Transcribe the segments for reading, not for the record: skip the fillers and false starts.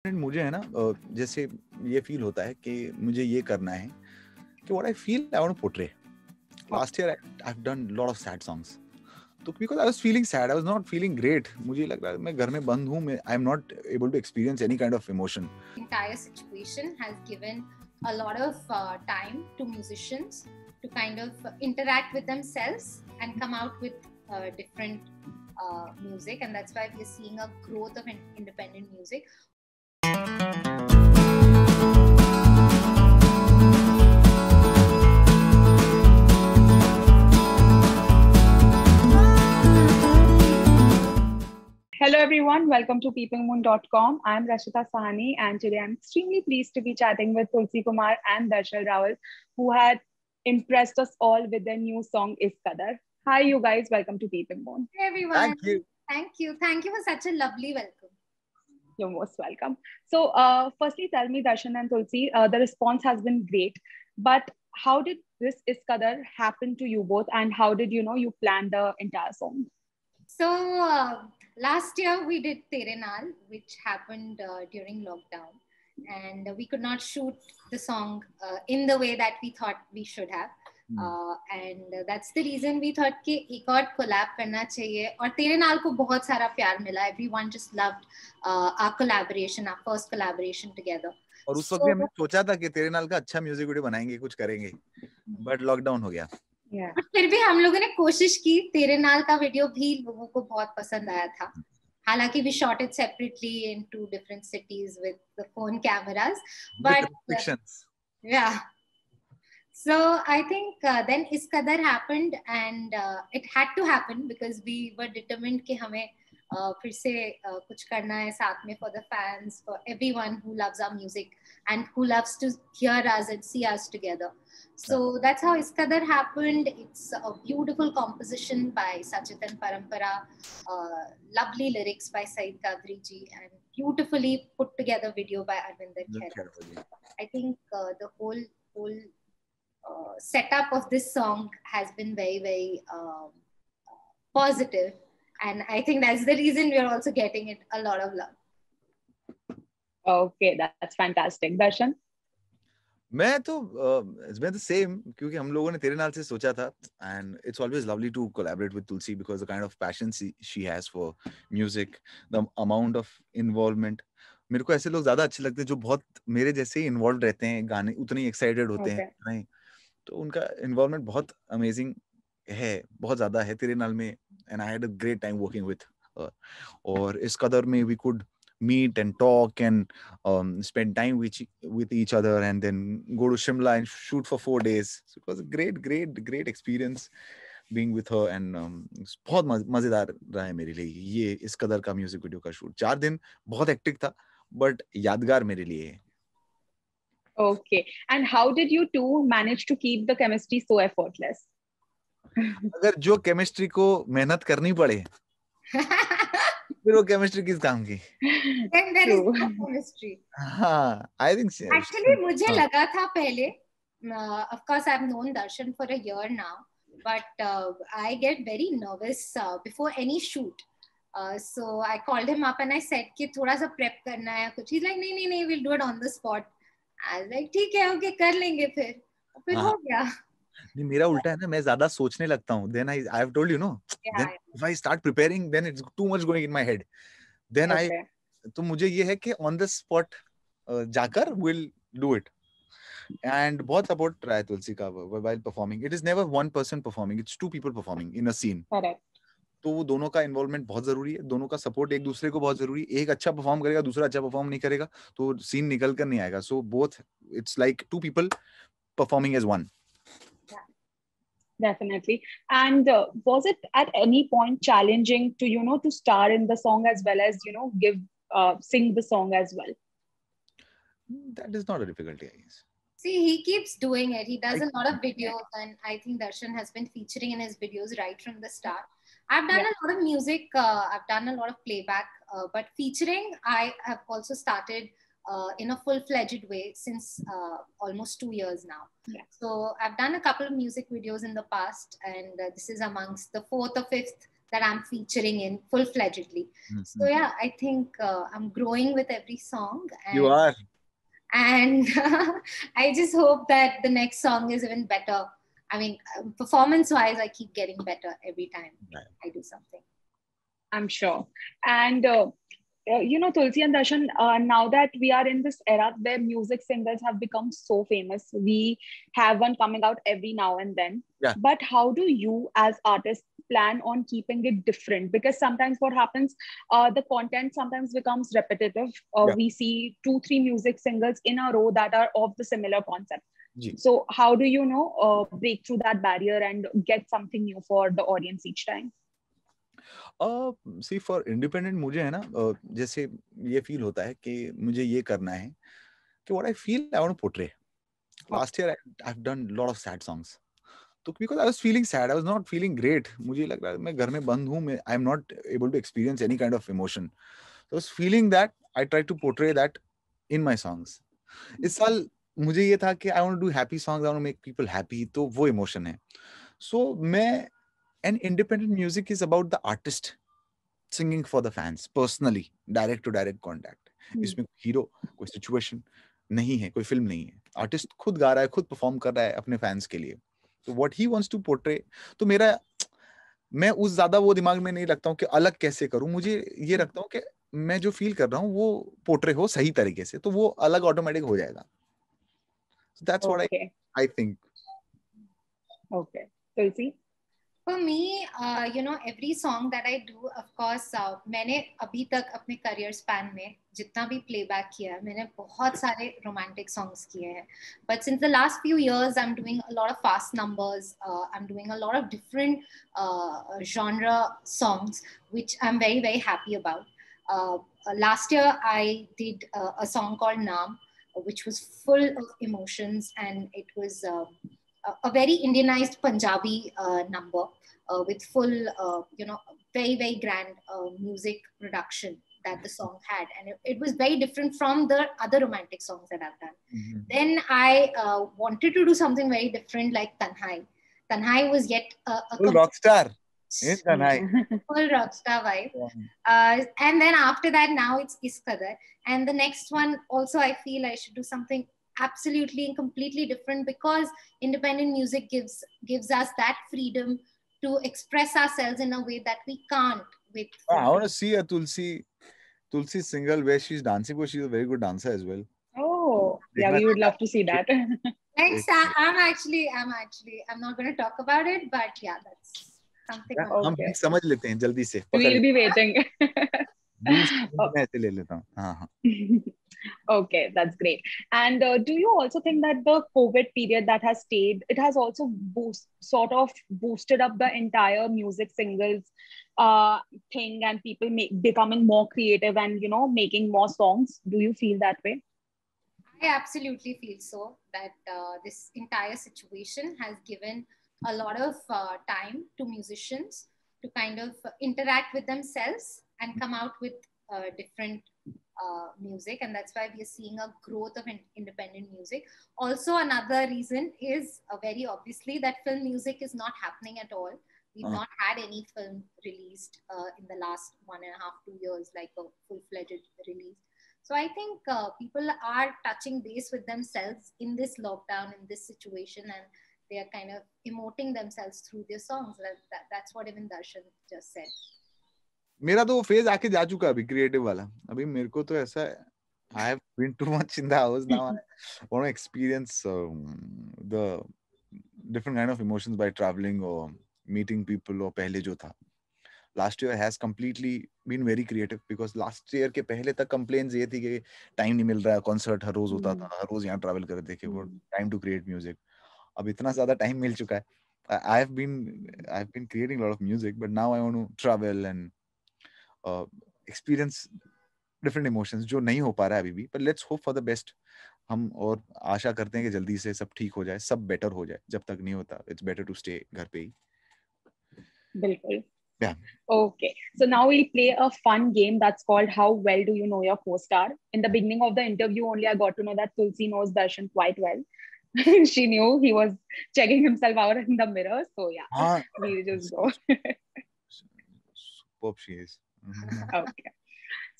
मुझे है ना जैसे ये फील होता है कि मुझे ये करना है कि what I feel I want to portray. Last year I have done lot of sad songs. तो because I was feeling sad, I was not feeling great. मुझे लग रहा है मैं घर में बंद हूँ, मैं I am not able to experience any kind of emotion. Entire situation has given a lot of time to musicians to kind of interact with themselves and come out with different music, and that's why we're seeing a growth of independent music. Hello everyone, welcome to peepingmoon.com. I'm Rashita Sahani and today I'm extremely pleased to be chatting with Tulsi Kumar and Darshal Rawal, who had impressed us all with their new song Is Qadar. Hi you guys, welcome to Peeping Moon. Hey everyone. Thank you. Thank you for such a lovely welcome. You're most welcome. So firstly tell me Darshan and Tulsi, the response has been great, but how did this Is Qadar happen to you both and how did you plan the entire song? So last year we did Tere Naal, which happened during lockdown, and we could not shoot the song in the way that we thought we should have. And that's the reason we thought कि एक और collab करना चाहिए, और तेरे नाल को बहुत सारा प्यार मिला. Everyone just loved our collaboration, our first collaboration together. और उस वक्त भी हमने सोचा था कि तेरे नाल का अच्छा म्यूजिक वीडियो बनाएंगे, कुछ करेंगे, बट लॉकडाउन हो गया. बट फिर भी हम लोगों ने कोशिश की. तेरे नाल का वीडियो भी लोगों को बहुत पसंद आया था. हालांकि we shot it separately in 2 different cities with the phone cameras, but yeah. So I think then Is Qadar happened, and it had to happen because we were determined कि हमें फिर से कुछ करना है साथ में for the fans, for everyone who loves our music and who loves to hear us and see us together. So that's how Is Qadar happened. It's a beautiful composition by Sachitan Parampara, lovely lyrics by Saeed Kadri ji, and beautifully put together video by Arvinder Khera. I think the whole setup of this song has been very, very positive, and I think that's the reason we're also getting it a lot of love. Okay, that's fantastic. Darshan? मैं तो it's been the same, क्योंकि हम लोगों ने तेरे नाल से सोचा था, and it's always lovely to collaborate with Tulsi because the kind of passion she has for music, the amount of involvement. मेरे को ऐसे लोग ज्यादा अच्छे लगते हैं जो बहुत मेरे जैसे ही इन्वॉल्व रहते हैं, गाने उतने एक्साइटेड होते हैं, नहीं तो उनका इन्वॉल्वमेंट बहुत अमेजिंग है, बहुत ज्यादा है तेरे नाल में. and I had a great time working with her. और इस कदर में we could meet and talk and spend time with each other and then go to Shimla and shoot for 4 days. So it was a great experience being with her, and बहुत मजेदार रहा है मेरे लिए ये इस कदर का म्यूजिक वीडियो का शूट. 4 दिन बहुत हेक्टिक था बट यादगार मेरे लिए है. Okay, and how did you two manage to keep the chemistry so effortless? अगर जो केमिस्ट्री को मेहनत करनी पड़े फिर वो केमिस्ट्री किस काम की? Then there is no chemistry. हाँ, I think so. Actually, मुझे लगा था पहले, of course I've known Darshan for a year now, but I get very nervous before any shoot. So I called him up and I said कि थोड़ा सा prep करना है कुछ. He's like नहीं, we'll do it on the spot. I was like ठीक है, okay, कर लेंगे फिर हो गया. नहीं, मेरा उल्टा है ना, मैं ज्यादा सोचने लगता हूँ. Then I have told you, no. Then if I start preparing, then it's too much going in my head. Then तो मुझे ये है कि on the spot जाकर we'll do it. And बहुत support रहा है तुलसी का while performing. It is never one person performing. It's 2 people performing in a scene. Correct. तो वो दोनों का इन्वॉल्वमेंट बहुत जरूरी है, दोनों का सपोर्ट एक दूसरे को बहुत जरूरी है. एक अच्छा परफॉर्म करेगा, दूसरा अच्छा परफॉर्म नहीं करेगा तो सीन निकल कर नहीं आएगा. So both, it's like 2 people performing as one. Definitely. And was it at any point challenging to to star in the song as well as sing the song as well? That is not a difficulty, I guess. See, he keeps doing it. He does a lot of videos, and I think Darshan has been featuring in his videos right from the start. I've done a lot of music. I've done a lot of playback, but featuring, I have also started in a full-fledged way since almost 2 years now. Yeah. So I've done a couple of music videos in the past, and this is amongst the 4th or 5th that I'm featuring in full-fledgedly. So yeah, I think I'm growing with every song. And, you are. And I just hope that the next song is even better. I mean, performance-wise, I keep getting better every time I do something. I'm sure. And Tulsi and Darshan, now that we are in this era where music singles have become so famous, we have one coming out every now and then. Yeah. But how do you, as artists, plan on keeping it different? Because sometimes what happens, the content sometimes becomes repetitive. We see 2-3 music singles in a row that are of the similar concept. So how do you break through that barrier and get something new for the audience each time? See for independent मुझे है ना जैसे ये feel होता है कि मुझे ये करना है कि what I feel I want to portray last year I have done lot of sad songs तो because I was feeling sad I was not feeling great मुझे लग रहा है मैं घर में बंद हूं मैं I am not able to experience any kind of emotion so I was feeling that I try to portray that in my songs इस साल मुझे ये था कि I want to do happy songs I want to make people happy तो वो emotion है सो मैं And independent music is about the artist singing for the fans personally, direct to direct contact. इसमें हीरो कोई सिचुएशन नहीं है, कोई film नहीं है. आर्टिस्ट खुद गा रहा है, खुद परफॉर्म कर रहा है अपने फैंस के लिए. तो what he wants to portray, तो मेरा मैं उस ज्यादा वो दिमाग में नहीं रखता हूँ कि अलग कैसे करूँ. मुझे ये रखता हूँ कि मैं जो फील कर रहा हूँ वो पोर्ट्रे हो सही तरीके से, तो वो अलग ऑटोमेटिक हो जाएगा. So that's what I think. Okay. Tulsi? For me, every song that I do, of course, मैंने अभी तक अपने career span में जितना भी playback किया है, मैंने बहुत सारे romantic songs किए हैं. But since the last few years, I'm doing a lot of fast numbers. I'm doing a lot of different genre songs, which I'm very, very happy about. Last year, I did a song called Naam, which was full of emotions, and it was a very Indianized Punjabi number with full, very, very grand music production that the song had. And it was very different from the other romantic songs that I've done. Mm-hmm. Then I wanted to do something very different like Tanhai. Tanhai was yet a full rock star. Full rockstar vibe. And then after that, now it's Is Qadar. And the next one also, I feel I should do something absolutely and completely different, because independent music gives us that freedom to express ourselves in a way that we can't with. I want to see a Tulsi single where she's dancing, because she's a very good dancer as well. Oh, yeah, we would love to see that. Next, I'm not going to talk about it, but yeah, that's something. हम समझ लेते हैं जल्दी से. We'll be waiting. ले लेता हूँ. हाँ. Okay, that's great. And do you also think that the COVID period that has stayed, it has also sort of boosted up the entire music singles thing, and people becoming more creative and, making more songs? Do you feel that way? I absolutely feel so, that this entire situation has given a lot of time to musicians to kind of interact with themselves and come out with different music, and that's why we are seeing a growth of independent music. Also, another reason is very obviously that film music is not happening at all. We've not had any film released in the last 1.5-2 years, like a full-fledged release. So I think people are touching base with themselves in this lockdown, in this situation, and they are kind of emoting themselves through their songs. That's what even Darshan just said. मेरा तो वो phase आके जा चुका अभी creative वाला. अभी मेरे को तो ऐसा है, I have been too much in the house now. I want to experience the different kind of emotions by traveling or meeting people. और पहले जो था, last year has completely been very creative, because last year के पहले तक complaints ये थी कि टाइम नहीं मिल रहा है, कॉन्सर्ट हर रोज होता था, हर रोज यहाँ ट्रैवल कर रहे थे, वो टाइम टू क्रिएट म्यूजिक. अब इतना ज्यादा टाइम मिल चुका है. I've been creating a lot of music, but now I want to travel and experience different emotions जो नहीं हो पा रहा है अभी भी. But let's hope for the best. हम और आशा करते हैं कि जल्दी से सब ठीक हो जाए, सब बेटर हो जाए. जब तक नहीं होता, it's better to stay घर पे ही. बिल्कुल. Yeah. Okay. So now we'll play a fun game that's called How Well Do You Know Your Co-Star? In the beginning of the interview only, I got to know that Tulsi knows Darshan quite well. She knew he was checking himself out in the mirror. So yeah, we'll just go. Hope she is. Okay.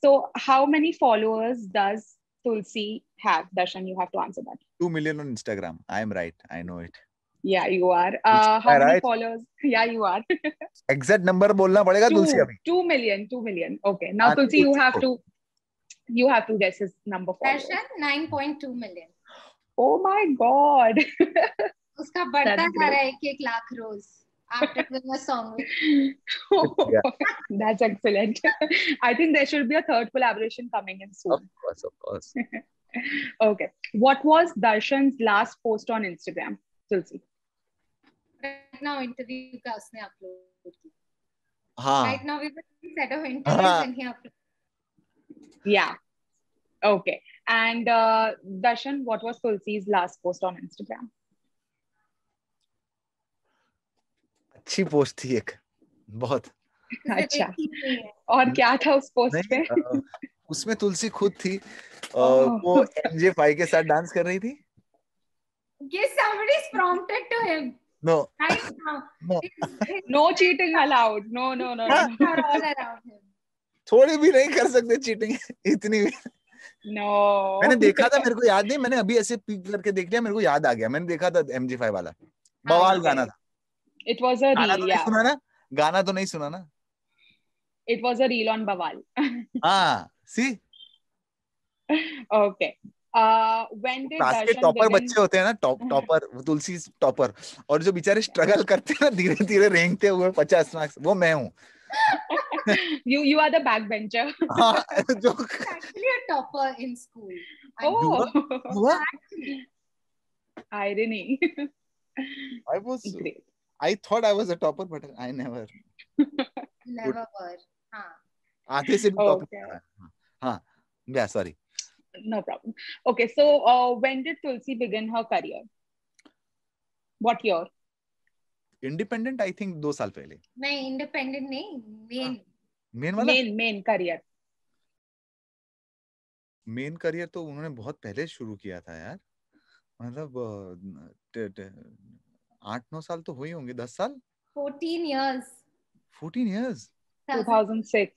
So how many followers does Tulsi have? Darshan, you have to answer that. 2 million on Instagram. I am right. I know it. Yeah, you are. Am How I many right? followers? Yeah, you are. Exact number बोलना पड़ेगा तुलसी अभी. 2 million. 2 million. Okay. Now, हाँ, Tulsi, Tulsi you have to guess his number of followers. Darshan 9.2 million. Oh my God. उसका बढ़ता That's जा रहा great. है 1 lakh rose after doing a song with Yeah. That's excellent. I think there should be a third collaboration coming in soon. Of course. Okay. What was Darshan's last post on Instagram, Tulsi? right now interview का उसने upload किया. हाँ. Right now we have a set of interviews and he uploaded. Yeah. Okay. And Darshan, what was Tulsi's last post on Instagram? अच्छी post थी एक. बहुत. अच्छा. और क्या था उस पोस्ट पे? उसमें तुलसी खुद थी. वो MJ5 के साथ डांस कर रही थी. Yes, somebody's prompted to him. No. Right now. No. No cheating allowed. No. Are all around him. थोड़ी भी नहीं कर सकते चीटिंग इतनी भी. No. मैंने देखा था, मेरे को याद नहीं, मैंने अभी ऐसे पिक करके देख लिया, मेरे को याद आ गया, मैंने देखा था MJ5 वाला. बवाल गाना था. It was a reel, yeah. सुना ना? गाना तो नहीं सुना ना? It was a reel on Bawal. हाँ, see? Okay. When did class के Darshan टॉपर begin? बच्चे होते हैं ना, टॉपर, तुलसी टॉपर, और जो बेचारे स्ट्रगल करते हैं ना, धीरे धीरे रेंगते हुए 50 मार्क्स, वो मैं हूँ. You are the backbencher. हाँ, जो Actually a topper in school. Oh. Irony. I thought I was a topper, but I never were. हाँ. आधे से भी टॉपर. हाँ. Yeah, sorry. No problem. Okay, so when did Tulsi begin her career? What year? Independent, I think 2 साल पहले. नहीं, independent नहीं, main career. Main career तो उन्होंने बहुत पहले शुरू किया था यार. मतलब 8-9 साल तो हुए होंगे. 10 साल. 14 years. 14 years. 2006.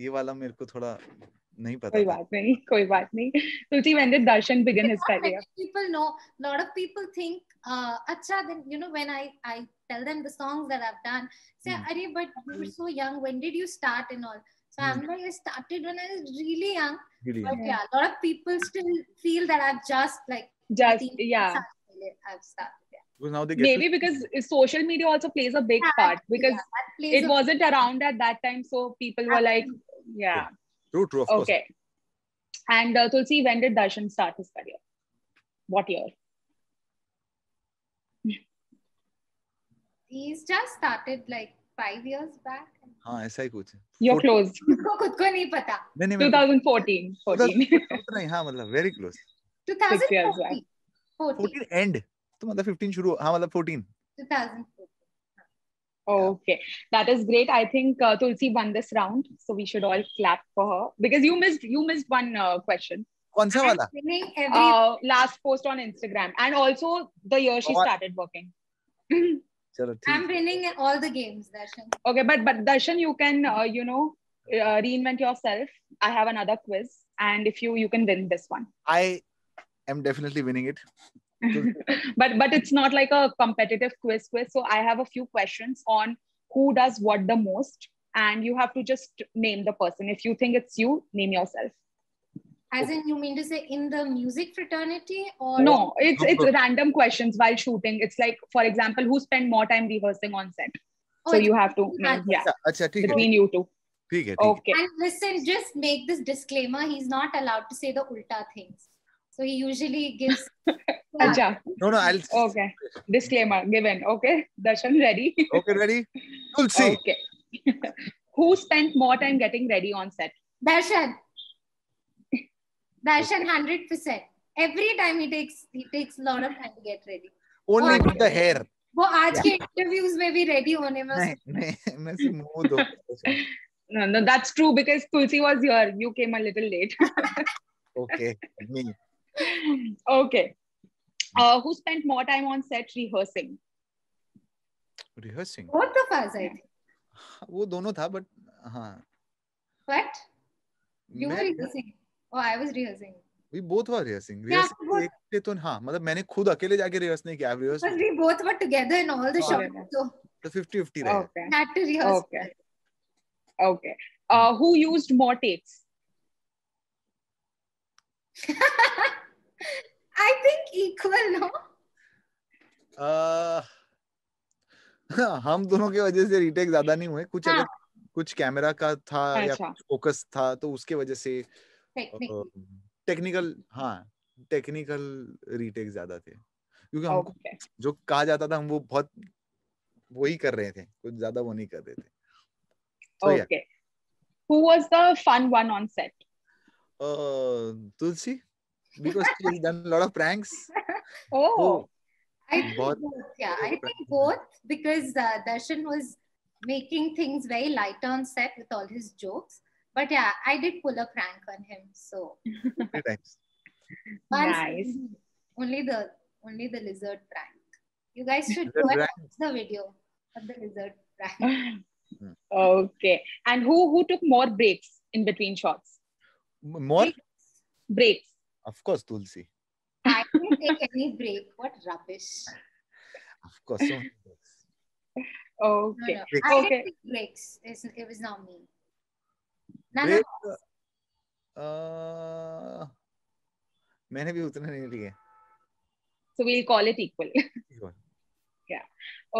ये वाला मेरे को थोड़ा नहीं पता. कोई बात नहीं. Tulsi, when did Darshan begin his career? People know. A lot of people think, acha, then when I tell them the songs that I've done, say, Arey, but you were so young. When did you start and all? So I'm like, I started when I was really young. But yeah, a lot of people still feel that I've I've started. Yeah. Because now they get maybe because social media also plays a big part, because it wasn't around at that time, so people were like, yeah. True, of course. Okay. And Tulsi, when did Darshan start his career? What year? He's just started 5 years back. हाँ, ऐसा ही कुछ. You're close. खुद को नहीं पता. 2014. 14. नहीं, हाँ, मतलब very close. 2014. 14 end. तो मतलब 15 शुरू. हाँ, मतलब 14. 2014. Okay, that is great. I think Tulsi won this round, so we should all clap for her, because you missed one question. कौन सा वाला? Last post on Instagram, and also the year she started working. I'm winning all the games, Darshan. Okay, but Darshan, you can reinvent yourself. I have another quiz, and if you can win this one. I am definitely winning it. but it's not like a competitive quiz. So I have a few questions on who does what the most, and you have to just name the person. If you think it's you, name yourself. As in, you mean to say in the music fraternity, or no? It's random questions while shooting. It's like, for example, who spent more time rehearsing on set. So you have to name, between you two. Okay. And listen, just make this disclaimer: he's not allowed to say the ulta things. So he usually gives. No, I'll. Okay. Disclaimer given. Okay. Darshan, ready? Okay, ready? Tulsi. Okay. Who spent more time getting ready on set? Darshan, 100%. Every time he takes a lot of time to get ready. Only with the hair. वो आज के interviews में भी ready होने में. नहीं, मैं सिर्फ मुंह दो. No, that's true, because Tulsi was here. You came a little late. Okay, me. Okay. Who spent more time on set rehearsing? Rehearsing? Both of us, I think. वो दोनों था बट हाँ But you were मैं rehearsing. Oh, I was rehearsing. we both were rehearsing Yeah, rehearsing both. एक थे तो हाँ मतलब मैंने खुद अकेले जाके rehearse नहीं किया rehearse Because we both were together in all the shots, Together. so तो 50-50 रहे Okay. we had to rehearse. Okay. Okay. Who used more takes? I think equal, no? हम दोनों के वजह से रीटेक ज्यादा नहीं हुए कुछ हाँ. अगर कुछ कैमरा का था या अच्छा. कुछ फोकस था तो उसके वजह से Technically. टेक्निकल टेक्निकल रीटेक ज्यादा थे क्योंकि हमको Okay. जो कहा जाता था हम वो बहुत वही कर रहे थे कुछ ज्यादा वो नहीं कर रहे थे so yeah Okay. Who was the fun one on set? Tulsi because she has done a lot of pranks Oh. so I think बहुत both, yeah. I think both because Darshan was making things very light on set with all his jokes. But yeah, I did pull a prank on him. So many times once Nice. only the lizard prank. You guys should Lizard go and prank? watch the video of the lizard prank. Okay. And who took more breaks in between shots? more Breaks. of course Tulsi I didn't take any break. What rubbish. of course so many breaks. Okay. No. Breaks. I Okay. didn't take breaks. It was not me. None break of us. मैंने भी उतना नहीं लिए So we'll call it equal. Yeah.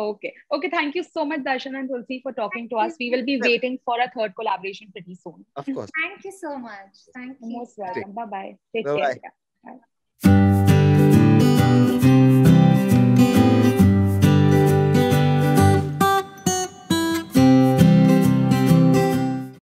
Okay. Okay. Thank you so much, Darshan and Tulsi, for talking to us. We will be waiting for a third collaboration pretty soon. of course Thank you so much. Thank you. Most welcome. Bye bye. Take Bye-bye. care. Yeah. Bye.